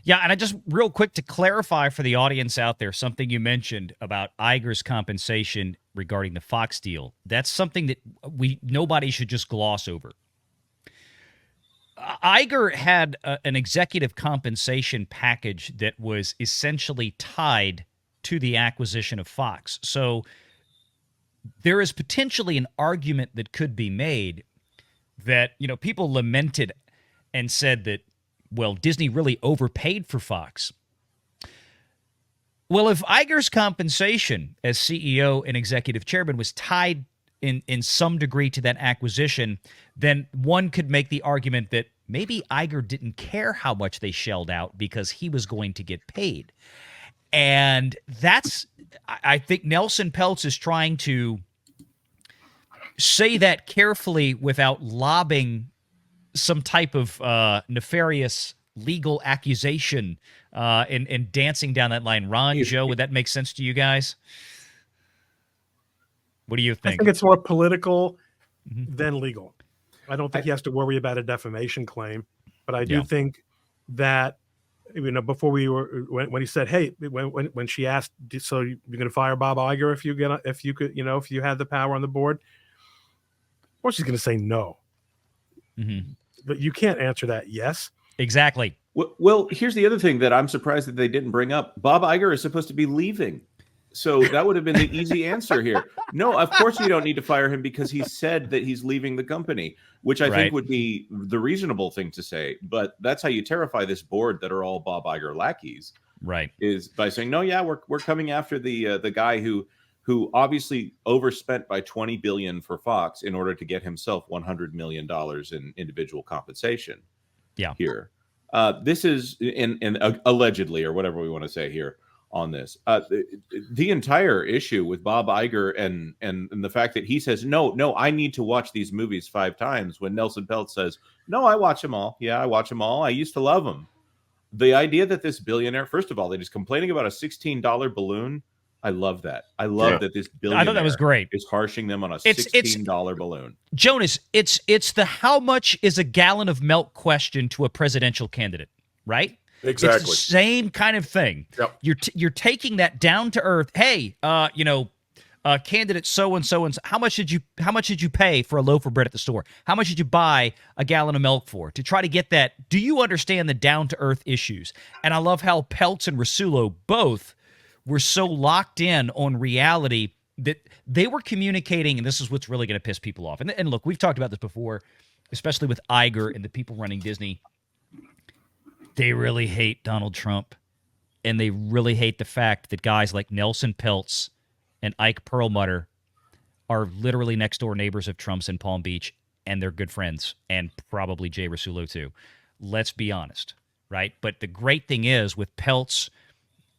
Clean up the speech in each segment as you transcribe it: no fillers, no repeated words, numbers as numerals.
Yeah, and I just real quick to clarify for the audience out there, something you mentioned about Iger's compensation regarding the Fox deal. That's something that nobody should just gloss over. Iger had an executive compensation package that was essentially tied to the acquisition of Fox. So there is potentially an argument that could be made that, people lamented and said that, well, Disney really overpaid for Fox. Well, if Iger's compensation as CEO and executive chairman was tied in some degree to that acquisition, then one could make the argument that maybe Iger didn't care how much they shelled out because he was going to get paid. And I think Nelson Peltz is trying to say that carefully without lobbing some type of nefarious legal accusation and dancing down that line. Ron, Joe, would that make sense to you guys? What do you think? I think it's more political than legal. I don't think he has to worry about a defamation claim, but I do think that, before when he said, hey, when she asked, so you're going to fire Bob Iger if you had the power on the board? Of course she's going to say no. Mm-hmm. But you can't answer that yes. Exactly. Well, here's the other thing that I'm surprised that they didn't bring up. Bob Iger is supposed to be leaving. So that would have been the easy answer here. No, of course you don't need to fire him because he said that he's leaving the company, which I think would be the reasonable thing to say. But that's how you terrify this board that are all Bob Iger lackeys. Right. Is by saying, no, yeah, we're coming after the guy who obviously overspent by $20 billion for Fox in order to get himself $100 million in individual compensation. Yeah. Here. This is allegedly, or whatever we want to say here on this. The entire issue with Bob Iger and the fact that he says, no, I need to watch these movies 5 times, when Nelson Peltz says, no, I watch them all. Yeah, I watch them all. I used to love them. The idea that this billionaire, first of all, that he's complaining about a $16 balloon. I love that. I love that this billionaire, I thought that was great, is harshing them on a $16 balloon. Jonas, it's the how much is a gallon of milk question to a presidential candidate, right? Exactly. It's the same kind of thing. Yep. You're taking that down to earth. Hey, candidate so and so, how much did you pay for a loaf of bread at the store? How much did you buy a gallon of milk for? To try to get that. Do you understand the down to earth issues? And I love how Peltz and Rasulo both were so locked in on reality that they were communicating, and this is what's really going to piss people off. And look, we've talked about this before, especially with Iger and the people running Disney. They really hate Donald Trump, and they really hate the fact that guys like Nelson Peltz and Ike Perlmutter are literally next-door neighbors of Trump's in Palm Beach, and they're good friends, and probably Jay Rasulo too. Let's be honest, right? But the great thing is, with Peltz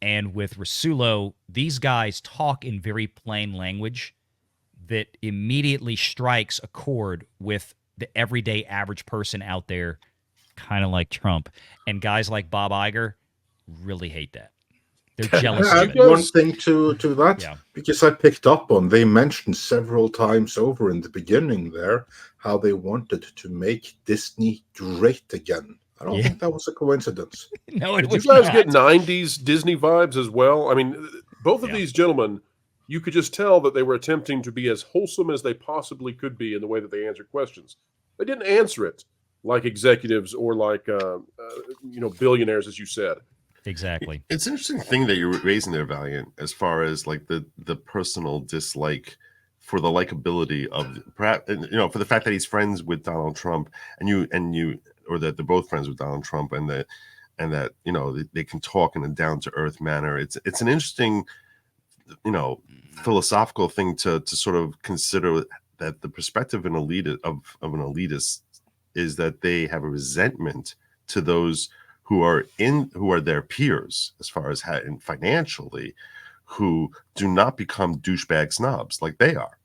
and with Rasulo, these guys talk in very plain language that immediately strikes a chord with the everyday average person out there, kind of like Trump. And guys like Bob Iger really hate that. They're jealous of it. One thing to that, because I picked up on, they mentioned several times over in the beginning there how they wanted to make Disney great again. I don't think that was a coincidence. No, it was Did you guys not. get 90s Disney vibes as well? I mean, both of these gentlemen, you could just tell that they were attempting to be as wholesome as they possibly could be in the way that they answered questions. They didn't answer it like executives or like billionaires, as you said. Exactly. It's an interesting thing that you're raising there, Valiant, as far as like the personal dislike for the likability of, perhaps, for the fact that he's friends with Donald Trump, or that they're both friends with Donald Trump, and that they can talk in a down to earth manner. It's an interesting, philosophical thing to sort of consider, that the perspective of an elitist is that they have a resentment to those who are their peers as far as financially, who do not become douchebag snobs like they are.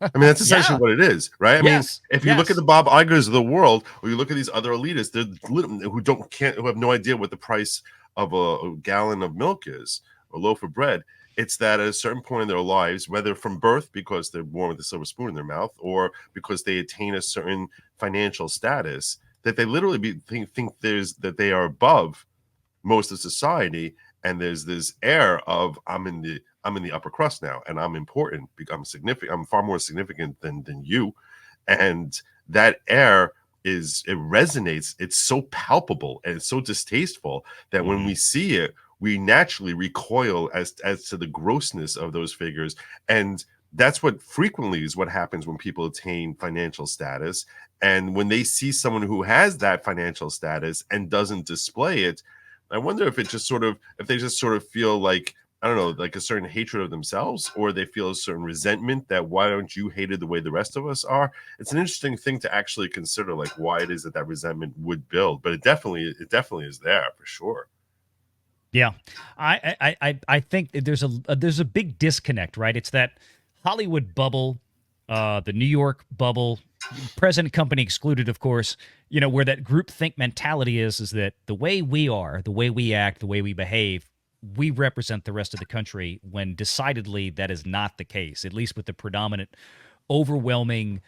I mean, that's essentially what it is, right? I mean, if you look at the Bob Igers of the world, or you look at these other elitists, who have no idea what the price of a gallon of milk is, or a loaf of bread. It's that at a certain point in their lives, whether from birth because they're born with a silver spoon in their mouth, or because they attain a certain financial status, that they literally think that they are above most of society, and there's this air of I'm in the upper crust now, and I'm important, I'm significant, I'm far more significant than you, and that air it resonates. It's so palpable and it's so distasteful that when we see it, we naturally recoil as to the grossness of those figures. And that's what frequently is what happens when people attain financial status. And when they see someone who has that financial status and doesn't display it, I wonder if they just sort of feel like, I don't know, like a certain hatred of themselves, or they feel a certain resentment that why aren't you hated the way the rest of us are? It's an interesting thing to actually consider, like why it is that resentment would build, but it definitely is there for sure. Yeah, I think there's a big disconnect, right? It's that Hollywood bubble, the New York bubble, present company excluded, of course. You know, where that groupthink mentality is that the way we are, the way we act, the way we behave, we represent the rest of the country, when decidedly that is not the case, at least with the predominant, overwhelming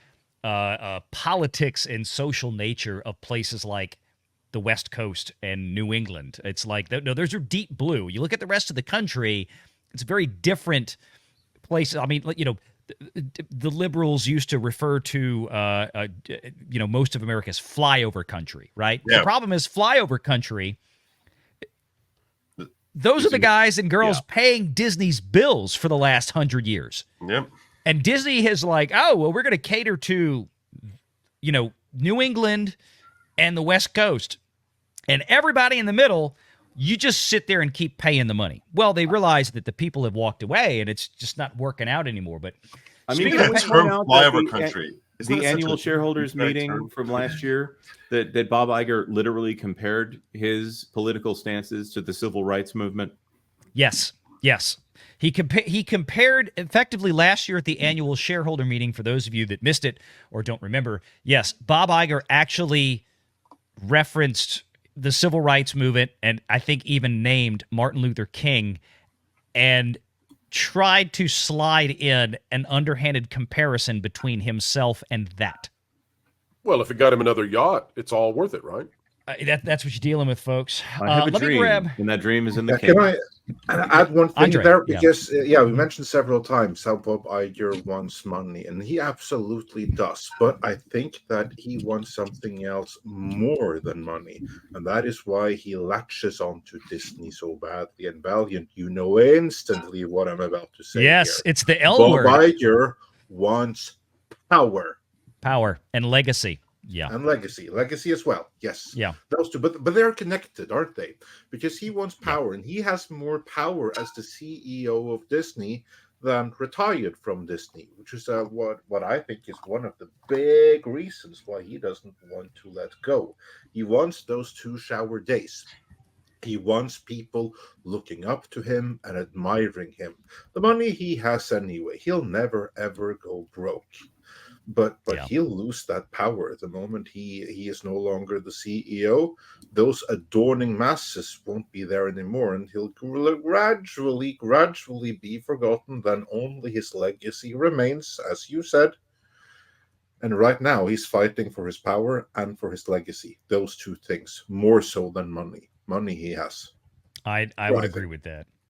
politics and social nature of places like the West Coast and New England. It's like, no, those are deep blue. You look at the rest of the country, it's a very different place. I mean, you know, the liberals used to refer to, you know, most of America as flyover country, right? Yeah. The problem is flyover country, those are the guys and girls paying Disney's bills for the last 100 years. Yep. And Disney has like, oh, well, we're going to cater to, you know, New England and the West Coast. And everybody in the middle, you just sit there and keep paying the money. Well, they realize that the people have walked away and it's just not working out anymore. But I mean, speaking can of we That point term out that flyover country. Isn't the that such annual a shareholders generic meeting term? from last year that Bob Iger literally compared his political stances to the civil rights movement? Yes. He compared effectively last year at the annual shareholder meeting, for those of you that missed it or don't remember. Yes, Bob Iger actually referenced the civil rights movement, and I think even named Martin Luther King, and tried to slide in an underhanded comparison between himself and that. Well, if it got him another yacht, it's all worth it, right? That's what you're dealing with, folks. I have a let me dream, grab. and that dream is in the Can cave. I add one thing Andre, there? yeah. Because, we mentioned several times how Bob Iger wants money, and he absolutely does. But I think that he wants something else more than money. And that is why he latches onto Disney so badly. And Valiant, you know instantly what I'm about to say. Yes, here. it's the L Bob word. Iger wants power. Power and legacy. Yeah. And legacy as well. Yes. Yeah. Those two, but they're connected, aren't they? Because he wants power, and he has more power as the CEO of Disney than retired from Disney, which is what I think is one of the big reasons why he doesn't want to let go. He wants those 2 shower days. He wants people looking up to him and admiring him. The money he has anyway. He'll never ever go broke. But he'll lose that power the moment he is no longer the CEO. Those adorning masses won't be there anymore, and he'll gradually be forgotten. Then only his legacy remains, as you said. And right now, he's fighting for his power and for his legacy. Those 2 things, more so than money. Money he has. I would agree with that.